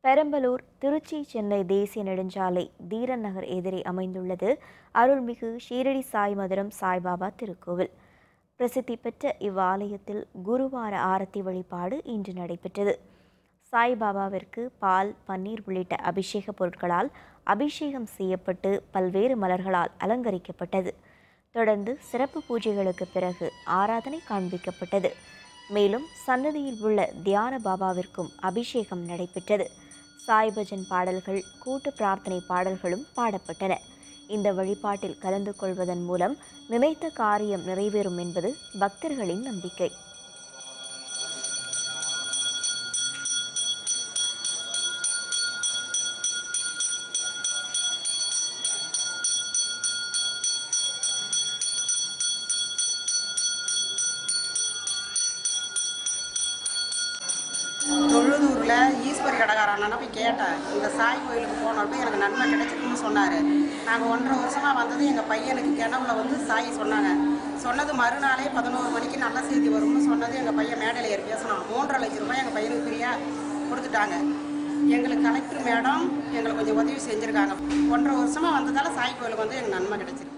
பெரம்பலூர் திருச்சி சென்னை தேசிய நெடுஞ்சாலை தீரன் நகர் எதிரே அமைந்துள்ளது அருள்மிகு ஷீரடி சாய் மதுரம் சாய்பாபா திருக்கோவில். பிரசித்தி பெற்ற இவ்வாலயத்தில் குருவார ஆரத்தி வழிபாடு இன்று நடைபெற்றது. சாய்பாபாவிற்கு பால், பன்னீர் உள்ளிட்ட அபிஷேக பொருட்களால் அபிஷேகம் செய்யப்பட்டு பல்வேறு மலர்களால் அலங்கரிக்கப்பட்டது. தொடர்ந்து சிறப்பு பூஜைகளுக்கு பிறகு ஆராதனை காண்பிக்கப்பட்டது. மேலும் சன்னதியில் உள்ள தியான பாபாவிற்கும் அபிஷேகம் நடைபெற்றது. சாய் பஜன் பாடல்கள், கூட்டு பிரார்த்தனை பாடல்களும் பாடப்பட்டன. இந்த வழிபாட்டில் கலந்து கொள்வதன் மூலம் நினைத்த காரியம் நிறைவேறும் என்பது பக்தர்களின் நம்பிக்கை. தொழுதூரில் ஈஸ்வரி கடைக்காரன் போய் கேட்டேன், இந்த சாய் கோயிலுக்கு போனப்போ எனக்கு நன்மை கிடைச்சிருக்குன்னு சொன்னார். நாங்கள் 1.5 வருஷமாக வந்தது எங்கள் பையனுக்கு கிணவுல சாய் சொன்னாங்க. சொன்னது மறுநாளே 11 மணிக்கு நல்ல செய்தி வரும்னு சொன்னது எங்கள் பையன் மேடையில் ஏறி பேசினான். 3.5 லட்சம் ரூபாய் எங்கள் பையனுக்கு ஃப்ரீயாக கொடுத்துட்டாங்க. எங்களுக்கு கலெக்டர் மேடம் எங்களுக்கு கொஞ்சம் உதவி செஞ்சுருக்காங்க. 1.5 வருஷமாக வந்ததால் சாய் கோயிலுக்கு எங்களுக்கு நன்மை கிடைச்சிருக்கு.